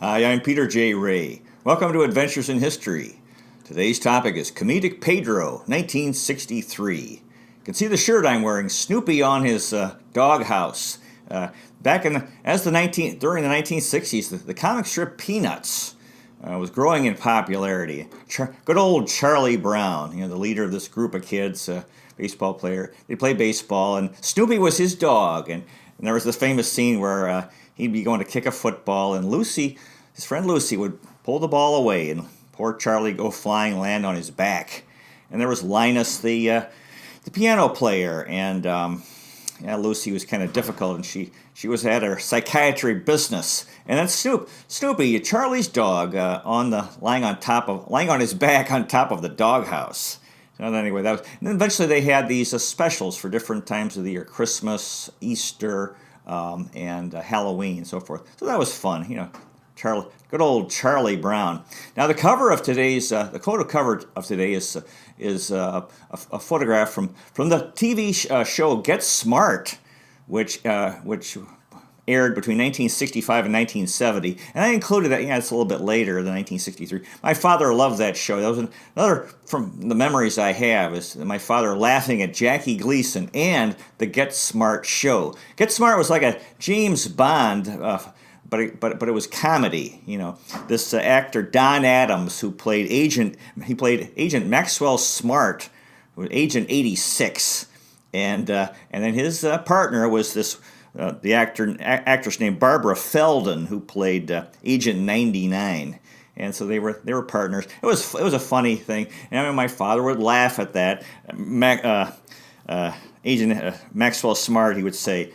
Hi, I'm Peter J. Ray. Welcome to Adventures in History. Today's topic is Comedic Pedro, 1963. You can see the shirt I'm wearing, Snoopy on his doghouse. During the 1960s, the comic strip Peanuts was growing in popularity. Good old Charlie Brown, the leader of this group of kids, baseball player. They play baseball, and Snoopy was his dog. And there was this famous scene where he'd be going to kick a football, and his friend Lucy, would pull the ball away, and poor Charlie go flying, land on his back. And there was Linus, the piano player, and Lucy was kind of difficult, and she was at her psychiatry business. And then Snoopy, Charlie's dog, lying on his back on top of the doghouse. So anyway, and then eventually they had these specials for different times of the year: Christmas, Easter, and Halloween, and so forth. So that was fun, good old Charlie Brown. Now the cover of today's, the photo cover of today is a photograph from the TV show Get Smart, which aired between 1965 and 1970, and I included that. It's a little bit later than 1963. My father loved that show. That was another from the memories I have, is my father laughing at Jackie Gleason and the Get Smart show. Get Smart was like a James Bond, but it was comedy. This actor Don Adams, who played Agent Maxwell Smart, Agent 86, and then his partner was this. The actress named Barbara Feldon, who played Agent 99, and so they were partners. It was a funny thing, and my father would laugh at that. Agent Maxwell Smart, he would say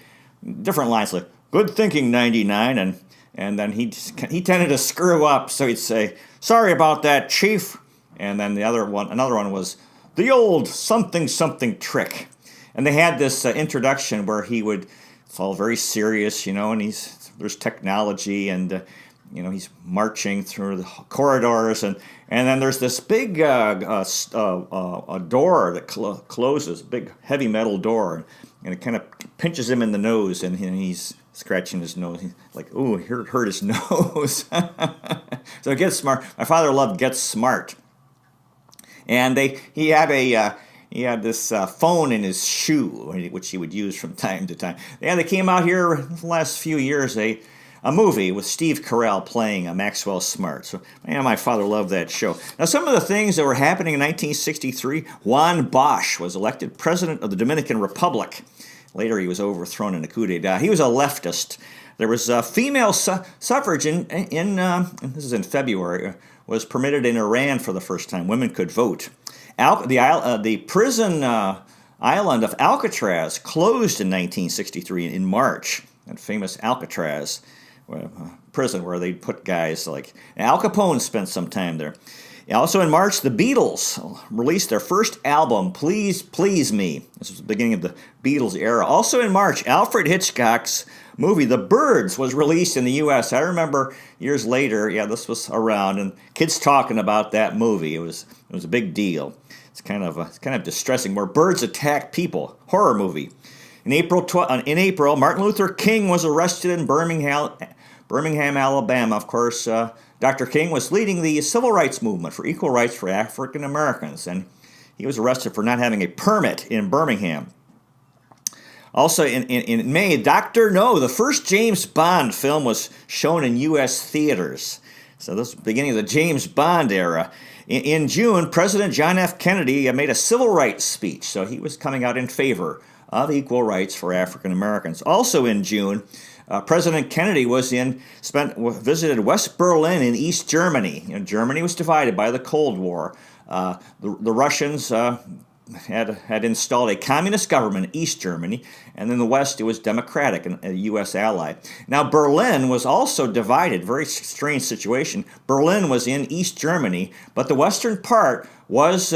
different lines like "Good thinking, 99," and then he tended to screw up, so he'd say "Sorry about that, Chief," and then another one was "The old something trick," and they had this introduction where he would. It's all very serious, and there's technology, and he's marching through the corridors, and then there's this big a door that closes, big heavy metal door, and it kind of pinches him in the nose, and he's scratching his nose. He's like, ooh, it hurt his nose. So Get Smart. My father loved Get Smart, and he had this phone in his shoe, which he would use from time to time. They came out here in the last few years, a movie with Steve Carell playing Maxwell Smart. So, my father loved that show. Now, some of the things that were happening in 1963, Juan Bosch was elected president of the Dominican Republic. Later, he was overthrown in a coup d'etat. He was a leftist. There was female suffrage this is in February, was permitted in Iran for the first time. Women could vote. The prison island of Alcatraz closed in 1963 in March. That famous Alcatraz prison where they put guys like Al Capone spent some time there. Also in March, the Beatles released their first album, Please Please Me. This was the beginning of the Beatles era. Also in March, Alfred Hitchcock's movie The Birds was released in the U.S. I remember years later, this was around, and kids talking about that movie. It was a big deal. It's kind of distressing, where birds attack people. Horror movie. In April, Martin Luther King was arrested in Birmingham, Alabama. Of course, Dr. King was leading the civil rights movement for equal rights for African Americans, and he was arrested for not having a permit in Birmingham. Also, in May, Dr. No, the first James Bond film, was shown in U.S. theaters. So this was the beginning of the James Bond era. In June, President John F. Kennedy made a civil rights speech, so he was coming out in favor of equal rights for African Americans. Also in June, President Kennedy visited West Berlin in East Germany. Germany was divided by the Cold War. The Russians had installed a communist government in East Germany, and in the West it was democratic and a U.S. ally. Now Berlin was also divided, very strange situation. Berlin was in East Germany, but the western part was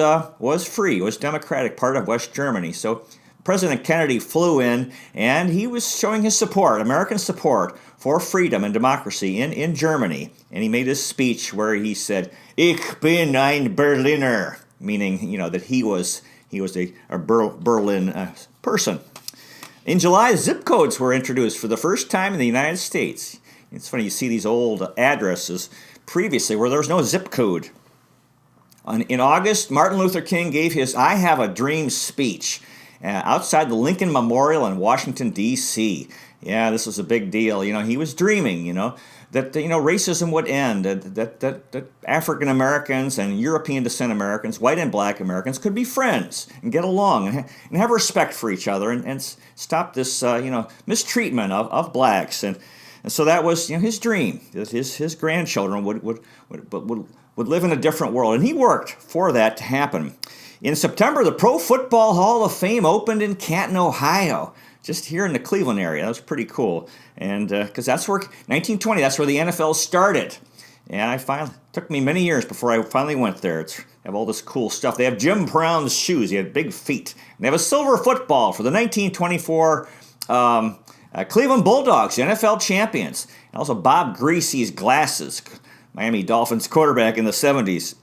free, was democratic, part of West Germany. So President Kennedy flew in, and he was showing his support, American support, for freedom and democracy in Germany. And he made his speech where he said, "Ich bin ein Berliner," meaning, that he was a Berlin person. In July, zip codes were introduced for the first time in the United States. It's funny, you see these old addresses previously where there was no zip code. In August, Martin Luther King gave his I Have a Dream speech outside the Lincoln Memorial in Washington, D.C. Yeah, this was a big deal. He was dreaming, that racism would end, that African Americans and European descent Americans, white and black Americans, could be friends and get along and have respect for each other and stop this mistreatment of blacks. And so that was his dream, that his grandchildren would live in a different world, and he worked for that to happen. In September, the Pro Football Hall of Fame opened in Canton, Ohio, just here in the Cleveland area. That was pretty cool, and because that's where 1920, that's where the NFL started. And took me many years before I finally went there. They have all this cool stuff. They have Jim Brown's shoes. He had big feet. And they have a silver football for the 1924 Cleveland Bulldogs, NFL champions. And also Bob Greasy's glasses, Miami Dolphins quarterback in the 70s.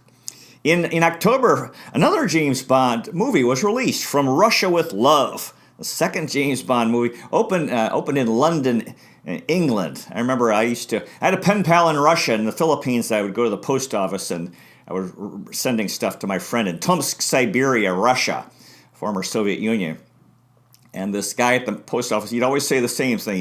In October, another James Bond movie was released, From Russia with Love. The second James Bond movie opened in London, England. I remember I had a pen pal in Russia and the Philippines. I would go to the post office and I was sending stuff to my friend in Tomsk, Siberia, Russia, former Soviet Union. And this guy at the post office, he'd always say the same thing.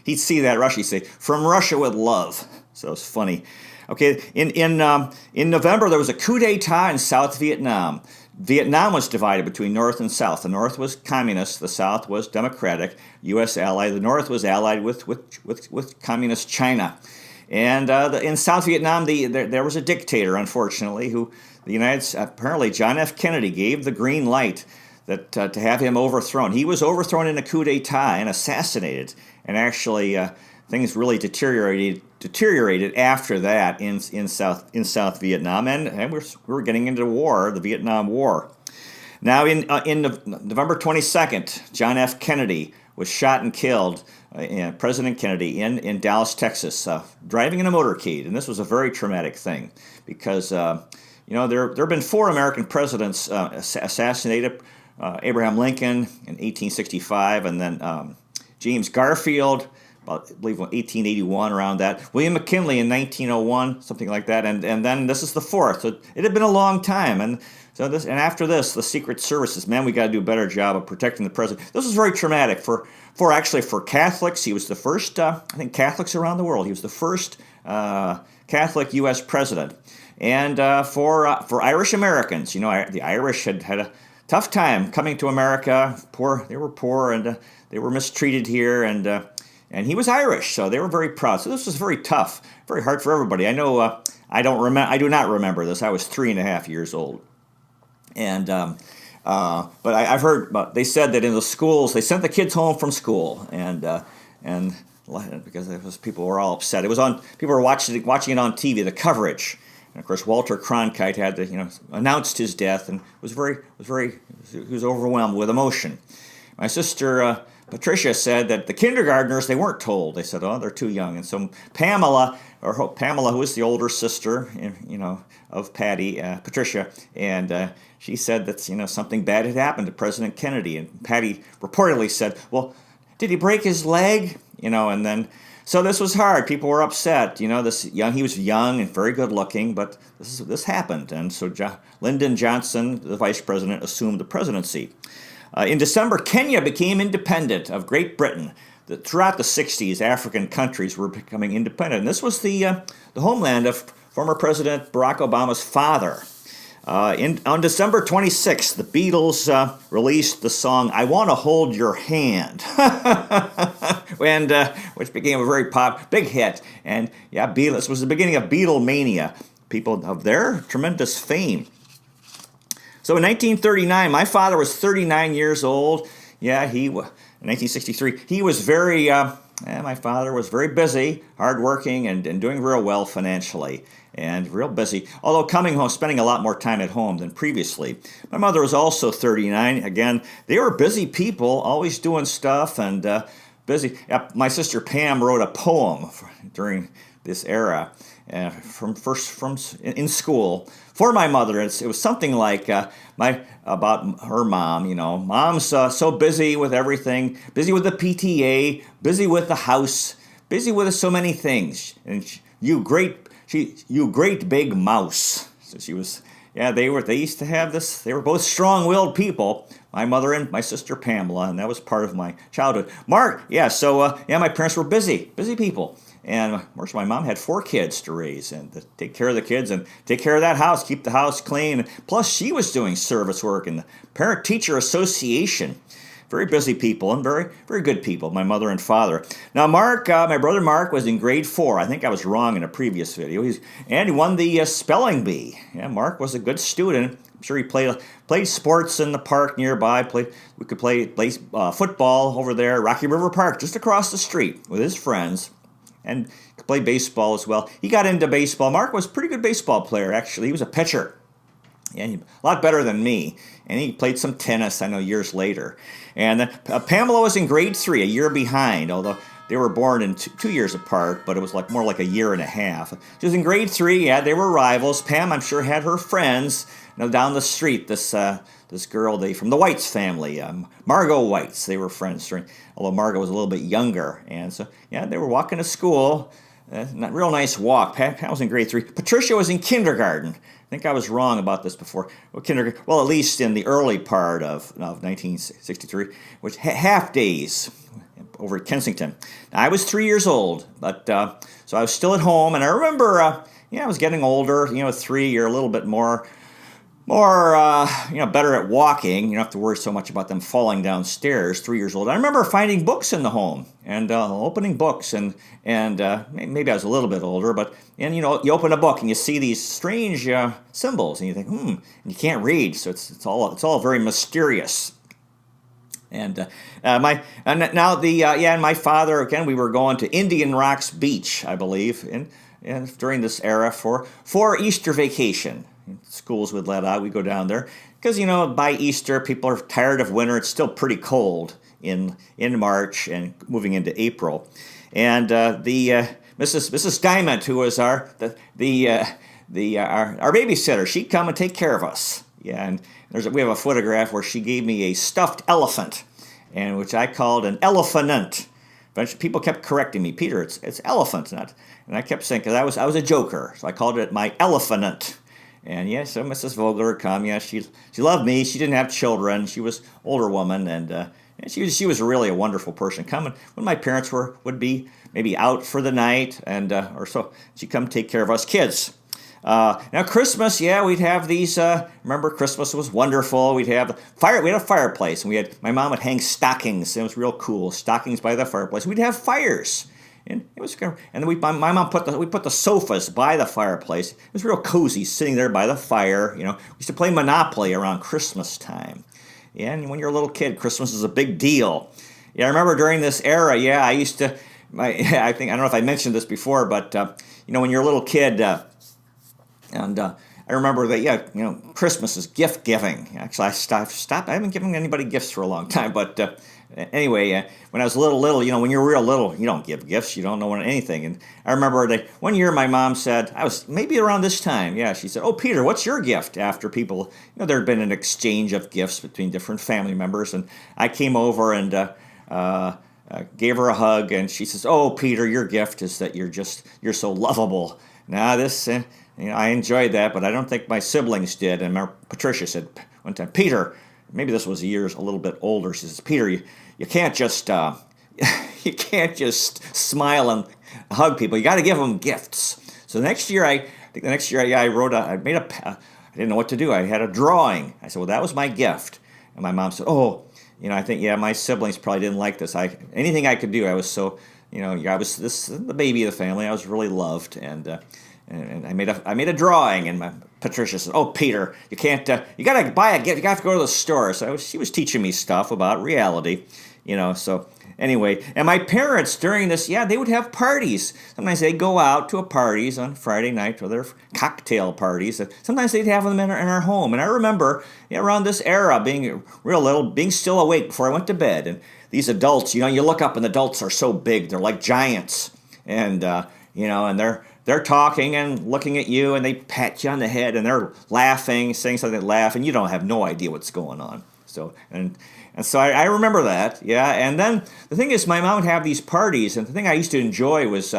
He'd see that Russia, he'd say, From Russia with Love. So it was funny. Okay, in November, there was a coup d'etat in South Vietnam. Vietnam was divided between North and South. The North was communist, the South was democratic, U.S. ally. The North was allied with communist China. And in South Vietnam, there was a dictator, unfortunately, who apparently John F. Kennedy gave the green light that to have him overthrown. He was overthrown in a coup d'etat and assassinated, and actually things really deteriorated after that in South Vietnam, and we're getting into war, the Vietnam War. Now, in November 22nd, John F. Kennedy was shot and killed, President Kennedy, in Dallas, Texas, driving in a motorcade, and this was a very traumatic thing because there have been 4 American presidents assassinated: Abraham Lincoln in 1865, and then James Garfield, I believe 1881, around that. William McKinley in 1901, something like that, and then this is the 4th. So it had been a long time, and after this, the Secret Services, man, we got to do a better job of protecting the president. This was very traumatic for Catholics. He was the first, I think, Catholics around the world. He was the first Catholic U.S. president, and for Irish Americans, the Irish had a tough time coming to America. They were poor, and they were mistreated here, and he was Irish, so they were very proud. So this was very tough, very hard for everybody. I know I do not remember this. I was 3.5 years old, and but I've heard. But they said that in the schools they sent the kids home from school, and because people were all upset. It was on. People were watching it on TV, the coverage, and of course Walter Cronkite had to announced his death and he was overwhelmed with emotion. My sister Patricia said that the kindergartners, they weren't told. They said, oh, they're too young. And so Pamela, who is the older sister, of Patty, Patricia, and she said that, something bad had happened to President Kennedy. And Patty reportedly said, well, did he break his leg? And then, so this was hard. People were upset. He was young and very good looking, but this happened. And so Lyndon Johnson, the vice president, assumed the presidency. In December, Kenya became independent of Great Britain. Throughout the 60s, African countries were becoming independent. And this was the homeland of former President Barack Obama's father. On December 26th, the Beatles released the song "I Want to Hold Your Hand," which became a very big hit. And this was the beginning of Beatlemania, people of their tremendous fame. So in 1939, my father was 39 years old. In 1963, he was my father was very busy, hardworking, and doing real well financially, and real busy. Although coming home, spending a lot more time at home than previously. My mother was also 39. Again, they were busy people, always doing stuff and busy. My sister Pam wrote a poem during this era. In school for my mother. It was something like about her mom. Mom's so busy with everything, busy with the PTA, busy with the house, busy with so many things. And you great big mouse. So she was, yeah, they used to have this, they were both strong-willed people, my mother and my sister Pamela, and that was part of my childhood. Mark, yeah, so, my parents were busy people. And of course, my mom had 4 kids to raise and to take care of the kids and take care of that house, keep the house clean. Plus, she was doing service work in the Parent-Teacher Association. Very busy people and very, very good people, my mother and father. Now, Mark, my brother Mark, was in grade 4. I think I was wrong in a previous video. And he won the spelling bee. Yeah, Mark was a good student. I'm sure he played sports in the park nearby. We could play football over there, Rocky River Park, just across the street with his friends. And could play baseball as well. He got into baseball. Mark was a pretty good baseball player, actually. He was a pitcher. Yeah, a lot better than me. And he played some tennis, I know, years later. And then Pamela was in grade 3, a year behind, although they were born in 2 years apart, but it was more like a year and a half. She was in grade 3, yeah, they were rivals. Pam, I'm sure, had her friends down the street, this girl from the Whites family, Margot Whites. They were friends, although Margot was a little bit younger. And so, yeah, they were walking to school. Real nice walk. Pam was in grade 3. Patricia was in kindergarten. I think I was wrong about this before. Well, at least in the early part of 1963, which half days over at Kensington. Now, I was 3 years old, but so I was still at home. And I remember, I was getting older. 3, you're a little bit more better at walking. You don't have to worry so much about them falling downstairs. 3 years old. I remember finding books in the home and opening books and maybe I was a little bit older, but you open a book and you see these strange symbols and you think, and you can't read, so it's all very mysterious. And my father, again, we were going to Indian Rocks Beach, I believe, and during this era for Easter vacation. Schools would let out. We go down there because by Easter people are tired of winter. It's still pretty cold in March and moving into April. And Mrs. Diamond, who was our babysitter, she'd come and take care of us. Yeah, and we have a photograph where she gave me a stuffed elephant, and which I called an elephant. But people kept correcting me, Peter, it's elephant, not. And I kept saying, because I was a joker, so I called it my elephant. And so Mrs. Vogler would come. Yeah, she loved me. She didn't have children. She was an older woman, and she was really a wonderful person. Coming when my parents would be maybe out for the night, and or so, she'd come take care of us kids. Now Christmas, we'd have these. Remember, Christmas was wonderful. We'd have we had a fireplace, and my mom would hang stockings. It was real cool. Stockings by the fireplace. We'd have fires. And it was, and then my mom put the sofas by the fireplace. It was real cozy, sitting there by the fire. We used to play Monopoly around Christmas time. Yeah, and when you're a little kid, Christmas is a big deal. Yeah, I remember during this era. Yeah, I used to. I don't know if I mentioned this before, but when you're a little kid, I remember that. Christmas is gift giving. Actually, I stopped. I haven't given anybody gifts for a long time, but. Anyway, when I was little, when you're real little, you don't give gifts. You don't know anything. And I remember that one year my mom said, I was maybe around this time. Yeah, she said, "Oh, Peter, what's your gift?" After people, there had been an exchange of gifts between different family members. And I came over and gave her a hug. And she says, "Oh, Peter, your gift is that you're so lovable." Now this, I enjoyed that, but I don't think my siblings did. And Patricia said one time, "Peter," maybe this was a little bit older. She says, "Peter, you can't just smile and hug people. You got to give them gifts." So the next year, I didn't know what to do. I had a drawing. I said, "Well, that was my gift." And my mom said, "Oh, I think my siblings probably didn't like this. Anything I could do, I was so, I was the baby of the family. I was really loved, and I made a drawing, and Patricia said, "Oh, Peter, you can't. You got to buy a gift. You got to go to the store." So she was teaching me stuff about reality, So anyway, and my parents during this, they would have parties. Sometimes they'd go out to parties on Friday night, or their cocktail parties. Sometimes they'd have them in our home. And I remember around this era, being real little, being still awake before I went to bed, and these adults, you look up and the adults are so big, they're like giants, and and they're talking and looking at you, and they pat you on the head, and they're laughing, saying something, and you don't have no idea what's going on. So and so I remember that, yeah. And then the thing is, my mom would have these parties, and the thing I used to enjoy was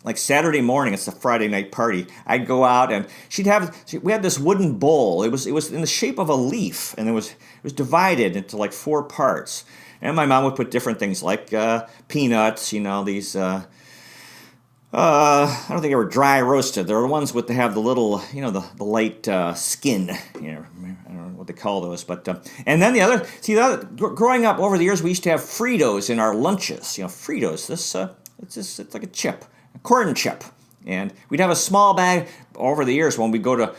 like Saturday morning. It's a Friday night party. I'd go out, and we had this wooden bowl. It was in the shape of a leaf, and it was divided into like 4 parts. And my mom would put different things like peanuts, these. I don't think they were dry roasted. They were the ones with have the little, the light skin. I don't know what they call those, but and then growing up over the years, we used to have Fritos in our lunches. Fritos. It's like a chip, a corn chip, and we'd have a small bag over the years when we go to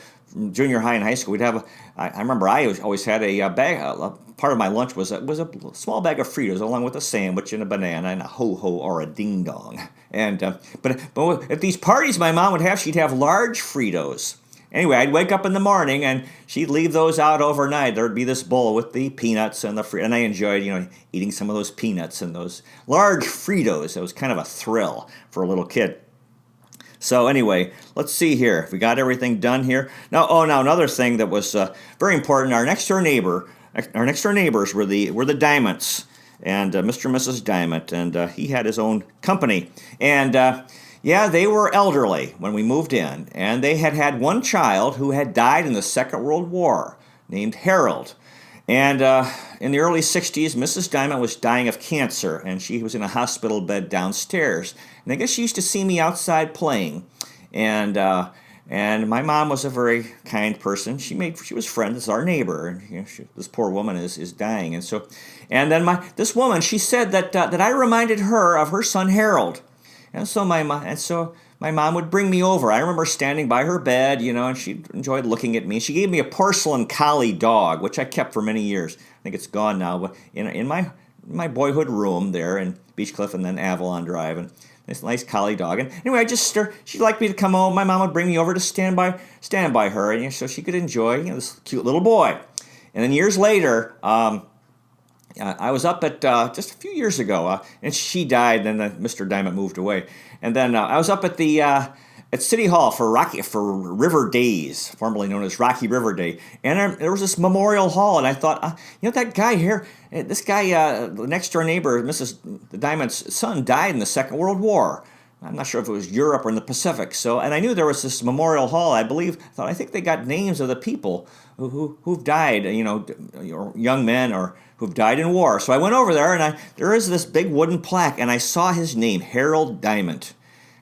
junior high and high school. We'd have I remember I always had a bag. Part of my lunch was a small bag of Fritos along with a sandwich and a banana and a ho-ho or a ding-dong. And but at these parties my mom would have, she'd have large Fritos. Anyway, I'd wake up in the morning and she'd leave those out overnight. There'd be this bowl with the peanuts and the Fritos, and I enjoyed, eating some of those peanuts and those large Fritos. It was kind of a thrill for a little kid. So anyway, let's see here. We got everything done here. Now another thing that was very important. Our next door neighbors were the Diamonds, and Mr. and Mrs. Diamond, and he had his own company. And they were elderly when we moved in, and they had one child who had died in the Second World War, named Harold. And in the early 60s, Mrs. Diamond was dying of cancer, and she was in a hospital bed downstairs. And I guess she used to see me outside playing, and my mom was a very kind person. She was friends with our neighbor, and this poor woman is dying, and then this woman, she said that I reminded her of her son Harold, and so my mom would bring me over. I remember standing by her bed, and she enjoyed looking at me. She gave me a porcelain collie dog, which I kept for many years. I think it's gone now, but in my boyhood room there in Beechcliff and then Avalon Drive, and this nice collie dog. And anyway, she'd like me to come home. My mom would bring me over to stand by her, and so she could enjoy this cute little boy. And then years later, I was up at just a few years ago, and she died. And then Mr. Diamond moved away, and then I was up at the at City Hall for River Days, formerly known as Rocky River Day, and there was this memorial hall, and I thought, that guy here, this guy, the next door neighbor, Mrs. Diamond's son, died in the Second World War. I'm not sure if it was Europe or in the Pacific. So, and I knew there was this memorial hall. I think they got names of the people who've died, young men or who've died in war. So I went over there, and there is this big wooden plaque, and I saw his name, Harold Diamond.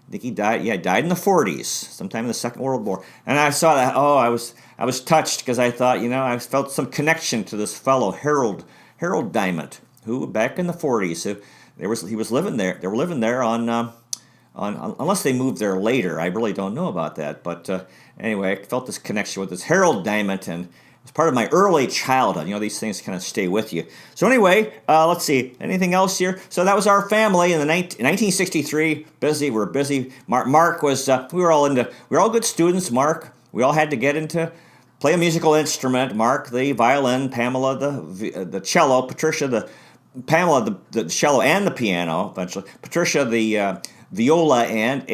I think he died. Yeah, died in the 40s, sometime in the Second World War. And I saw that. Oh, I was touched because I thought, I felt some connection to this fellow Harold Diamond, who back in the 40s, he was living there. They were living there on unless they moved there later. I really don't know about that. But anyway, I felt this connection with this Harold Diamond, and it's part of my early childhood. These things kind of stay with you. So anyway, let's see. Anything else here? So that was our family in 1963. Busy. We're busy. Mark was. We were all good students. Mark. We all had to get into play a musical instrument. Mark the violin, Pamela the cello, Patricia Pamela the cello and the piano. Eventually, Patricia the viola and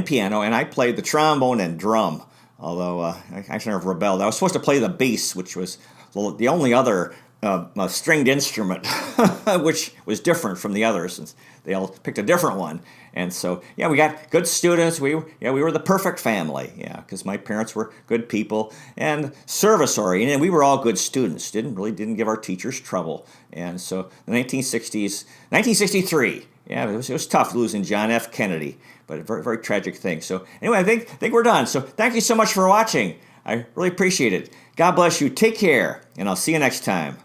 piano, and I played the trombone and drum. Although I kind of rebelled. I was supposed to play the bass, which was the only other stringed instrument, which was different from the others, since they all picked a different one. And so, we got good students. We were the perfect family, because my parents were good people and service-oriented, and we were all good students. Didn't give our teachers trouble. And so, the 1963. Yeah, it was tough losing John F. Kennedy, but a very, very tragic thing. So anyway, I think we're done. So thank you so much for watching. I really appreciate it. God bless you. Take care, and I'll see you next time.